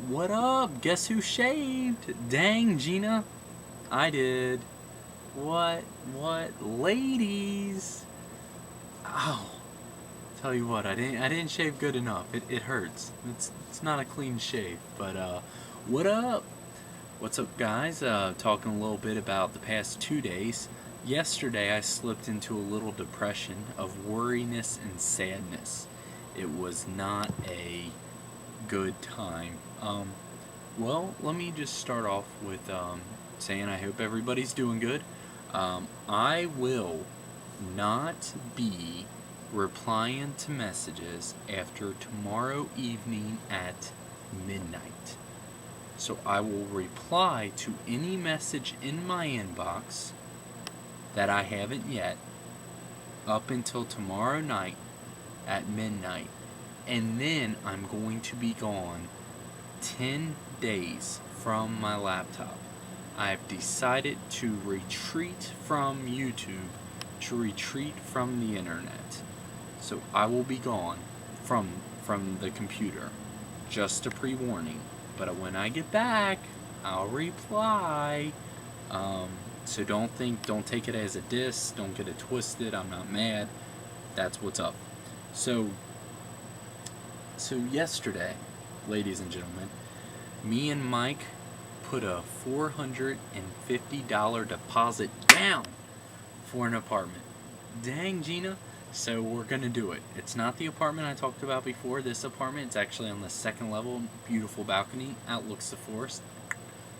What up? Guess who shaved? Dang, Gina. I did. What? Ladies? Ow. Tell you what, I didn't shave good enough. It hurts. It's not a clean shave. But what up? What's up, guys? Talking a little bit about the past 2 days. Yesterday I slipped into a little depression of worriness and sadness. It was not a good time. Well, let me just start off with saying I hope everybody's doing good. I will not be replying to messages after tomorrow evening at midnight. So I will reply to any message in my inbox that I haven't yet up until tomorrow night at midnight. And then I'm going to be gone 10 days from my laptop. I've decided to retreat from YouTube, to retreat from the internet. So I will be gone from the computer. Just a pre-warning. But when I get back, I'll reply. So don't take it as a diss. Don't get it twisted. I'm not mad. That's what's up. So yesterday, ladies and gentlemen, me and Mike put a $450 deposit down for an apartment. Dang, Gina. So we're going to do it. It's not the apartment I talked about before. This apartment, it's actually on the second level. Beautiful balcony. Outlooks the forest.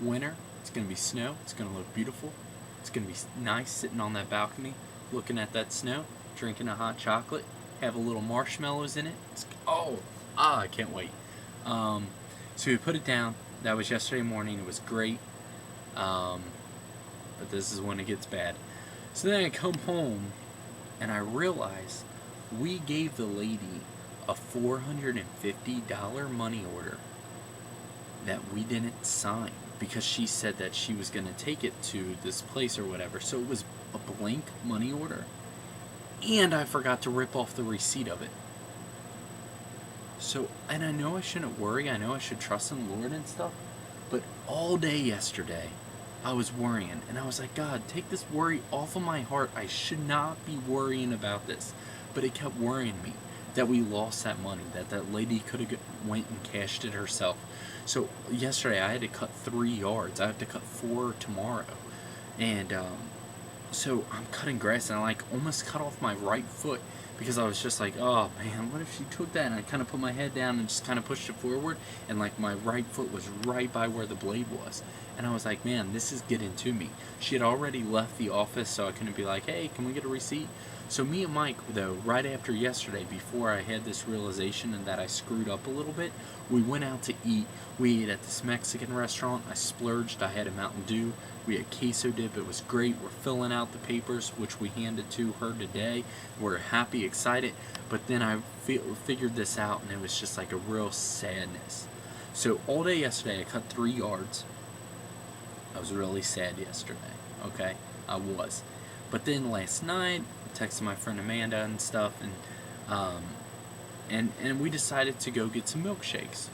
Winter. It's going to be snow. It's going to look beautiful. It's going to be nice sitting on that balcony, looking at that snow, drinking a hot chocolate, have a little marshmallows in it. I can't wait. So we put it down. That was yesterday morning. It was great. But this is when it gets bad. So then I come home and I realize we gave the lady a $450 money order that we didn't sign because she said that she was going to take it to this place or whatever. So it was a blank money order. And I forgot to rip off the receipt of it. So, and I know I shouldn't worry. I know I should trust in the Lord and stuff. But all day yesterday, I was worrying. And I was like, God, take this worry off of my heart. I should not be worrying about this. But it kept worrying me that we lost that money. That lady could have went and cashed it herself. So yesterday, I had to cut 3 yards. I have to cut 4 tomorrow. And so I'm cutting grass. And I almost cut off my right foot. Because I was just like, oh man, what if she took that? And I kind of put my head down and just kind of pushed it forward. And my right foot was right by where the blade was. And I was like, man, this is getting to me. She had already left the office, so I couldn't be like, hey, can we get a receipt? So me and Mike, though, right after yesterday, before I had this realization and that I screwed up a little bit, we went out to eat. We ate at this Mexican restaurant. I splurged. I had a Mountain Dew. We had queso dip. It was great. We're filling out the papers, which we handed to her today. We're happy, excited. But then I figured this out, and it was just like a real sadness. So all day yesterday, I cut 3 yards. I was really sad yesterday. Okay? I was. But then last night, I texted my friend Amanda and stuff, and we decided to go get some milkshakes.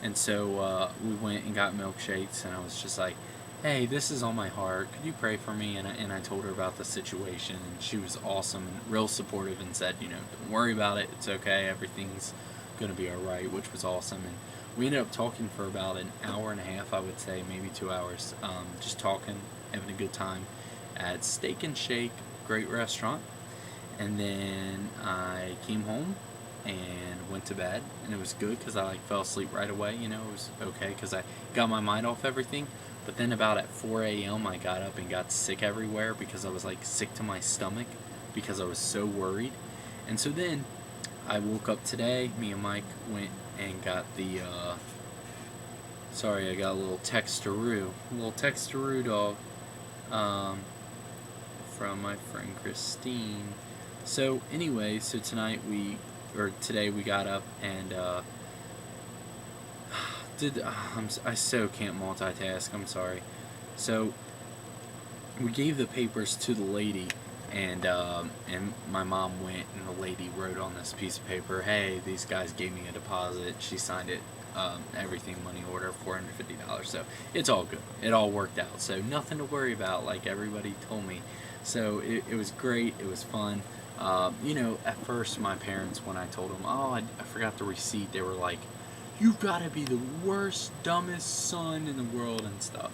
And so we went and got milkshakes, and I was just like, hey, this is on my heart. Could you pray for me? And I told her about the situation, and she was awesome and real supportive and said, don't worry about it. It's okay. Everything's going to be all right, which was awesome. And we ended up talking for about an hour and a half, I would say, maybe 2 hours, just talking, having a good time at Steak and Shake, great restaurant. And then I came home and went to bed, and it was good because I fell asleep right away. It was okay because I got my mind off everything. But then about at 4 a.m. I got up and got sick everywhere because I was sick to my stomach because I was so worried. And so then I woke up today. Me and Mike went and got the I got a little textaroo dog from my friend Christine. So anyway, today we got up and I so can't multitask. I'm sorry. So we gave the papers to the lady, and my mom went, and the lady wrote on this piece of paper, "Hey, these guys gave me a deposit." She signed it. everything money order, $450. So it's all good. It all worked out. So nothing to worry about, like everybody told me. So it was great. It was fun. At first my parents, when I told them, oh, I forgot the receipt, they were like, you've got to be the worst, dumbest son in the world and stuff.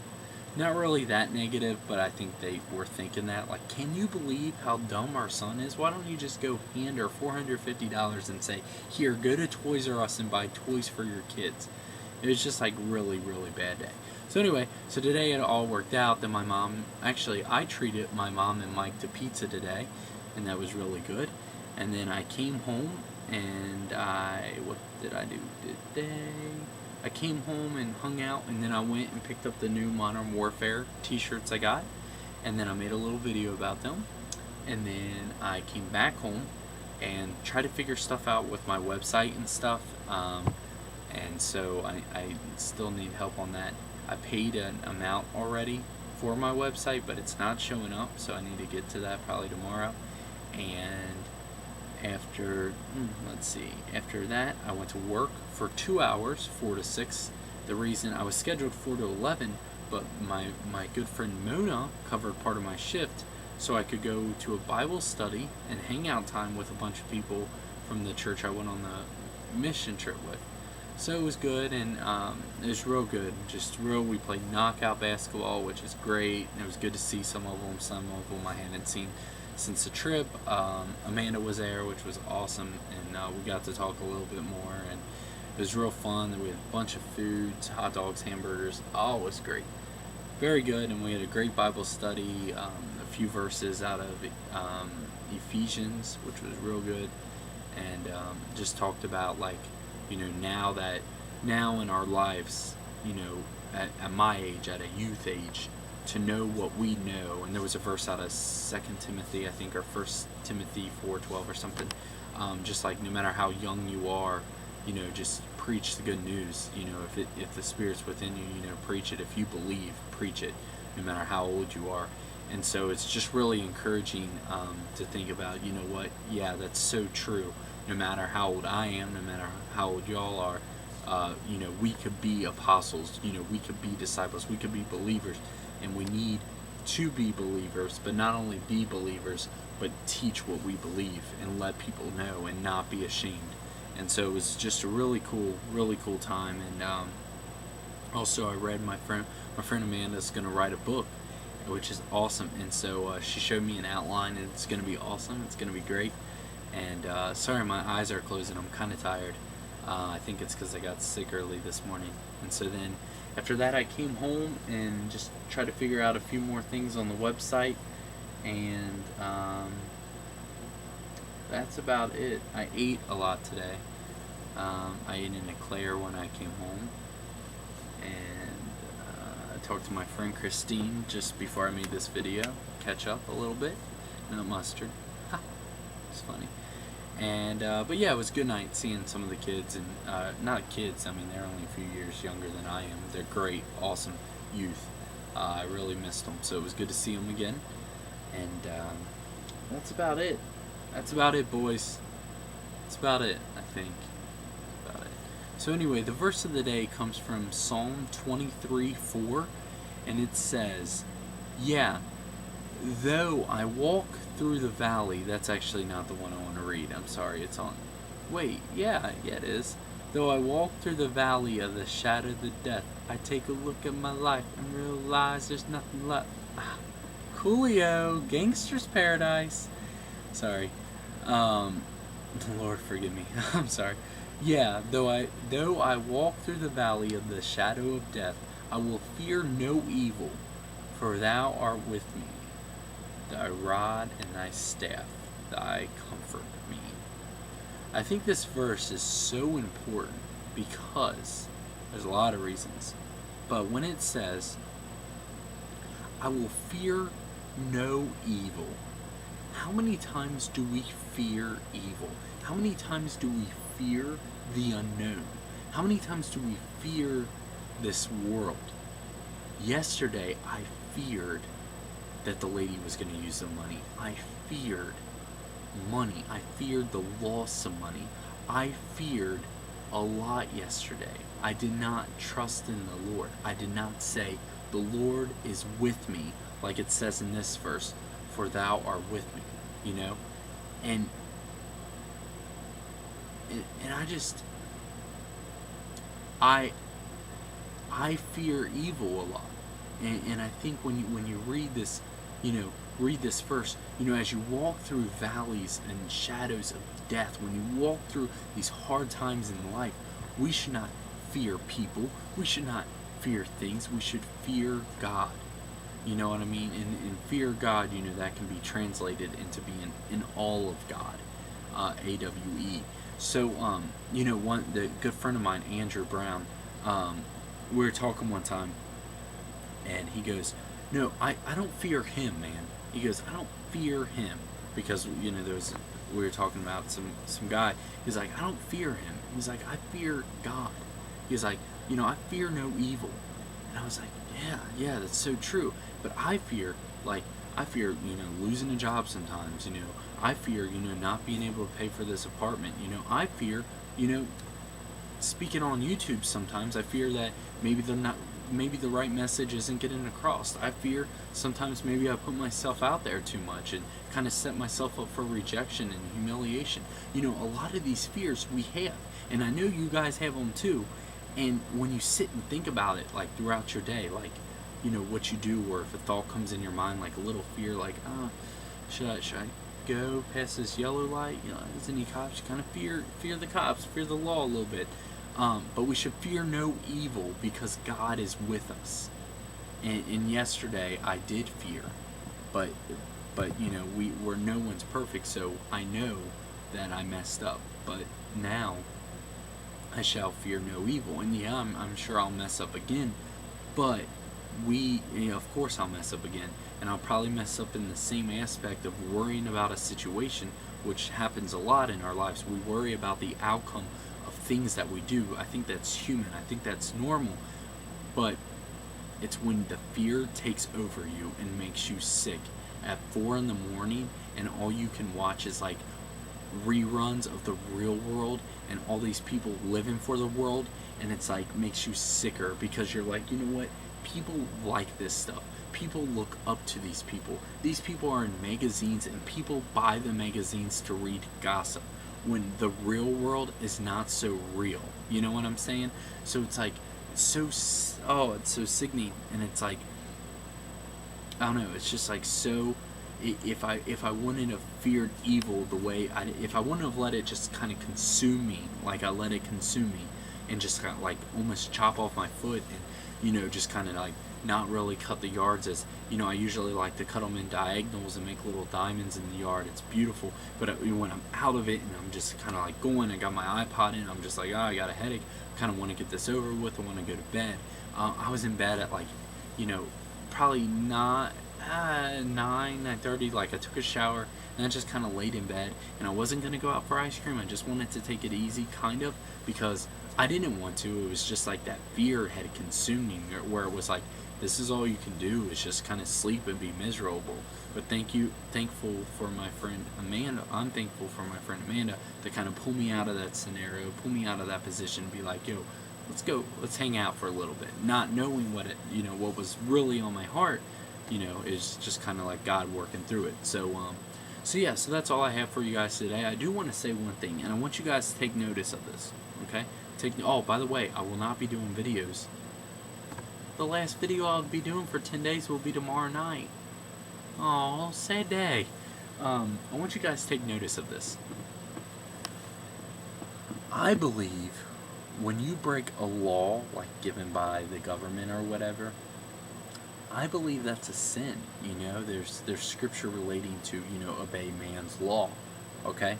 Not really that negative, but I think they were thinking that. Like, can you believe how dumb our son is? Why don't you just go hand her $450 and say, here, go to Toys R Us and buy toys for your kids? It was just like really, really bad day. So anyway, so today it all worked out. Then I treated my mom and Mike to pizza today, and that was really good. And then I came home and what did I do today? I came home and hung out, and then I went and picked up the new Modern Warfare t-shirts I got, and then I made a little video about them, and then I came back home and tried to figure stuff out with my website and stuff, and so I still need help on that. I paid an amount already for my website, but it's not showing up, so I need to get to that probably tomorrow. And after that, I went to work for 2 hours, 4 to 6. The reason I was scheduled 4 to 11, but my good friend Mona covered part of my shift, so I could go to a Bible study and hangout time with a bunch of people from the church I went on the mission trip with. So it was good, and it was real good. We played knockout basketball, which is great, and it was good to see some of them I hadn't seen since the trip. Amanda was there, which was awesome, and we got to talk a little bit more, and it was real fun. We had a bunch of foods, hot dogs, hamburgers, all was great. Very good, and we had a great Bible study, a few verses out of Ephesians, which was real good, and just talked about, like, now in our lives, at my age, at a youth age, to know what we know. And there was a verse out of 2 Timothy, I think, or 1 Timothy 4:12 or something, just like no matter how young you are, just preach the good news. If the Spirit's within you, preach it. If you believe, preach it, no matter how old you are. And so it's just really encouraging to think about, what, yeah, that's so true. No matter how old I am, no matter how old y'all are, we could be apostles, we could be disciples, we could be believers. And we need to be believers, but not only be believers, but teach what we believe and let people know and not be ashamed. And so it was just a really cool time. And also I read my friend Amanda's going to write a book, which is awesome. And so she showed me an outline, and it's going to be awesome. It's going to be great. And sorry, my eyes are closing. I'm kind of tired. I think it's because I got sick early this morning. And so then after that, I came home and just tried to figure out a few more things on the website, and that's about it. I ate a lot today. I ate an eclair when I came home, and I talked to my friend Christine just before I made this video, catch up a little bit. No mustard. Ha! It's funny. And but yeah, it was a good night seeing some of the kids, and not kids, I mean, they're only a few years younger than I am. They're great, awesome youth. I really missed them, so it was good to see them again. And that's about it. That's about it, boys. That's about it, I think. That's about it. So anyway, the verse of the day comes from Psalm 23:4, and it says, yeah, though I walk through the valley, that's actually not the one I want to read. I'm sorry, it's on. Wait, yeah, it is. Though I walk through the valley of the shadow of the death, I take a look at my life and realize there's nothing left. Coolio, Gangster's Paradise. Sorry. Lord forgive me. I'm sorry. Yeah, though I walk through the valley of the shadow of death, I will fear no evil, for thou art with me. Thy rod and thy staff, thy comfort me. I think this verse is so important because there's a lot of reasons. But when it says, I will fear no evil, how many times do we fear evil? How many times do we fear the unknown? How many times do we fear this world? Yesterday, I feared that the lady was going to use the money. I feared money. I feared the loss of money. I feared a lot yesterday. I did not trust in the Lord. I did not say, the Lord is with me, like it says in this verse, for thou art with me, you know? And I just, I fear evil a lot. And I think when you read this, read this verse, as you walk through valleys and shadows of death, when you walk through these hard times in life, we should not fear people. We should not fear things. We should fear God. You know what I mean? And fear God, that can be translated into being in awe of God. AWE. So, the good friend of mine, Andrew Brown, we were talking one time, and he goes, no, I don't fear him, man. He goes, I don't fear him, because, we were talking about some guy. He's like, I don't fear him. He's like, I fear God. He's like, I fear no evil. And I was like, yeah, that's so true. But I fear, losing a job sometimes, I fear, not being able to pay for this apartment. I fear, speaking on YouTube sometimes, I fear that maybe the right message isn't getting across. I fear sometimes maybe I put myself out there too much and kind of set myself up for rejection and humiliation. A lot of these fears we have, and I know you guys have them too. And when you sit and think about it, like throughout your day, like, what you do, or if a thought comes in your mind, like a little fear, like, should I go past this yellow light? Is any cops? Kind of fear the cops, fear the law a little bit. But we should fear no evil because God is with us. And yesterday I did fear, but we're no one's perfect, so I know that I messed up. But now I shall fear no evil. And yeah, I'm sure I'll mess up again, but of course I'll mess up again, and I'll probably mess up in the same aspect of worrying about a situation, which happens a lot in our lives. We worry about the outcome of things that we do. I think that's human. I think that's normal. But it's when the fear takes over you and makes you sick at 4 a.m, and all you can watch is like reruns of the real world and all these people living for the world, and it's like makes you sicker because you're like, you know what? People like this stuff. People look up to these people. These people are in magazines, and people buy the magazines to read gossip, when the real world is not so real. You know what I'm saying? So it's like, it's so sickening, and it's like, I don't know, it's just like so, if I wouldn't have feared evil the way if I wouldn't have let it just kind of consume me, like I let it consume me, and just kind of like almost chop off my foot, and just kind of like not really cut the yards, as I usually like to cut them in diagonals and make little diamonds in the yard. It's beautiful. But when I'm out of it and I'm just kind of like going, I got my iPod in, I'm just like, I got a headache, kind of want to get this over with, I want to go to bed. I was in bed at like, probably not 9:30. Like I took a shower and I just kind of laid in bed, and I wasn't going to go out for ice cream. I just wanted to take it easy, kind of, because I didn't want to. It was just like that fear had consumed me, where it was like, this is all you can do is just kind of sleep and be miserable. But thankful for my friend Amanda. I'm thankful for my friend Amanda to kind of pull me out of that scenario, pull me out of that position, be like, yo, let's hang out for a little bit. Not knowing what what was really on my heart, is just kind of like God working through it. So that's all I have for you guys today. I do want to say one thing, and I want you guys to take notice of this, okay? By the way, I will not be doing videos. The last video I'll be doing for 10 days will be tomorrow night. Oh, sad day. I want you guys to take notice of this. I believe when you break a law, like given by the government or whatever, I believe that's a sin. There's scripture relating to, obey man's law. Okay?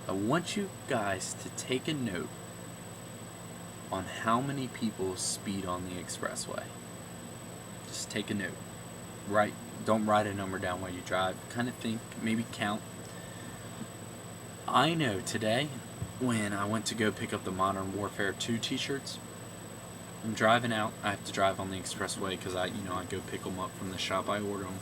I want you guys to take a note on how many people speed on the expressway. Just take a note. Don't write a number down while you drive. Kind of think, maybe count. I know today, when I went to go pick up the Modern Warfare 2 t-shirts, I'm driving out. I have to drive on the expressway because I go pick them up from the shop I order them.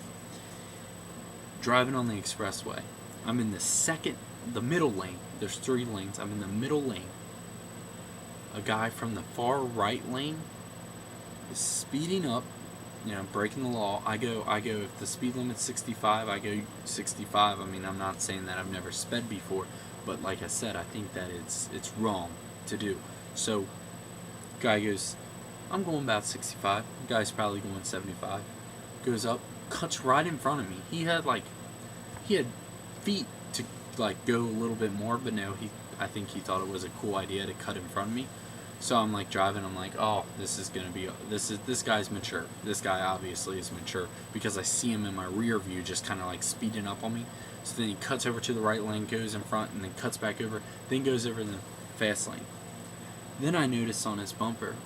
Driving on the expressway. I'm in the middle lane. There's 3 lanes. I'm in the middle lane. a guy from the far right lane is speeding up, breaking the law. I go. If the speed limit's 65, I go 65. I mean, I'm not saying that I've never sped before, but like I said, I think that it's wrong to do. So, guy goes, I'm going about 65. Guy's probably going 75. Goes up, cuts right in front of me. He had feet to go a little bit more, but no, I think he thought it was a cool idea to cut in front of me. So I'm driving. I'm oh, this guy's mature. This guy obviously is mature because I see him in my rear view, just kind of speeding up on me. So then he cuts over to the right lane, goes in front, and then cuts back over. Then goes over in the fast lane. Then I notice on his bumper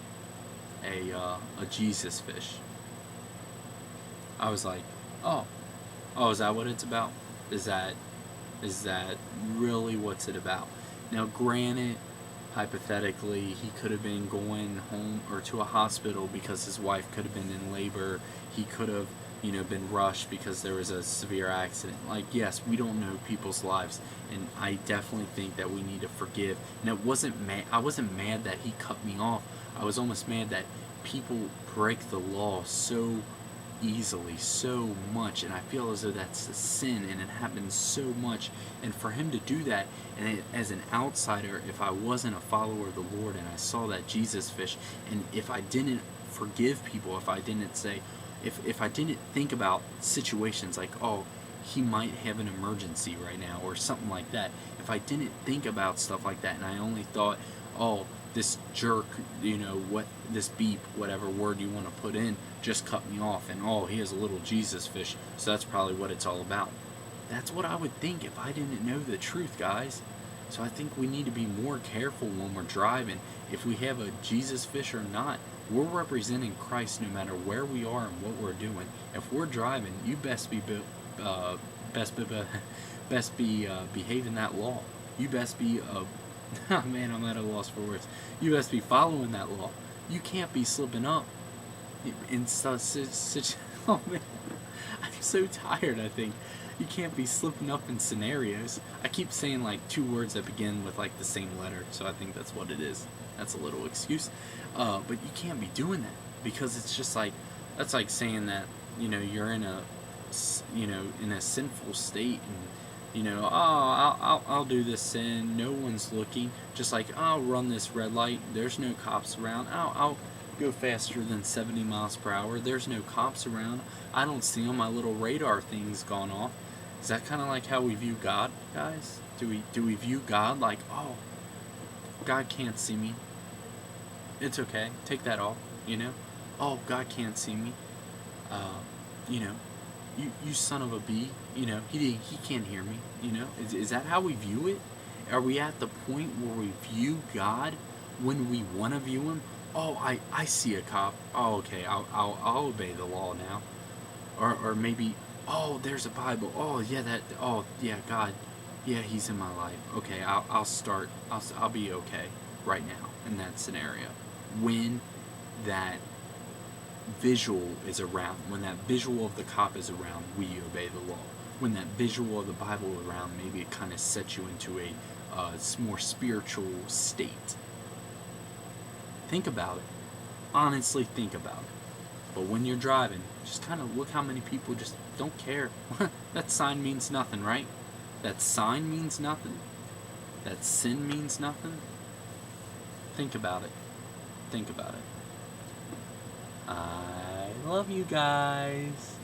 a Jesus fish. I was oh, is that what it's about? Is that really what's it about? Now, granted, hypothetically, he could have been going home or to a hospital because his wife could have been in labor. He could have, been rushed because there was a severe accident. Yes, we don't know people's lives, and I definitely think that we need to forgive. And I wasn't mad that he cut me off. I was almost mad that people break the law so easily, so much, and I feel as though that's a sin, and it happens so much. And for him to do that, and as an outsider, if I wasn't a follower of the Lord and I saw that Jesus fish, and if I didn't forgive people, if I didn't say, if I didn't think about situations oh, he might have an emergency right now or something like that, if I didn't think about stuff like that and I only thought, oh, this jerk, this beep, whatever word you want to put in, just cut me off, and oh, he has a little Jesus fish, so that's probably what it's all about. That's what I would think if I didn't know the truth, guys. So I think we need to be more careful when we're driving. If we have a Jesus fish or not, we're representing Christ no matter where we are and what we're doing. If we're driving, you best be behaving that law. You best be oh man, I'm at a loss for words. You best be following that law. You can't be slipping up in such. Oh man, I'm so tired. I think you can't be slipping up in scenarios. I keep saying two words that begin with the same letter, so I think that's what it is. That's a little excuse, but you can't be doing that because it's just that's saying that you're in a in a sinful state and. I'll do this sin. No one's looking. Just I'll run this red light. There's no cops around. I'll go faster than 70 miles per hour. There's no cops around. I don't see them. My little radar thing's gone off. Is that kind of how we view God, guys? Do we view God oh, God can't see me. It's okay. Take that off. Oh, God can't see me. You son of a bee, he can't hear me, Is that how we view it? Are we at the point where we view God when we want to view him? Oh, I see a cop. Oh, okay, I'll obey the law now. Or maybe, oh, there's a Bible. Oh, yeah, God, yeah, he's in my life. Okay, I'll be okay right now in that scenario. When that visual is around, when that visual of the cop is around, we obey the law. When that visual of the Bible is around, maybe it kind of sets you into a more spiritual state. Think about it. Honestly, think about it. But when you're driving, just kind of look how many people just don't care. That sign means nothing, right? That sign means nothing. That sin means nothing. Think about it. Think about it. I love you guys.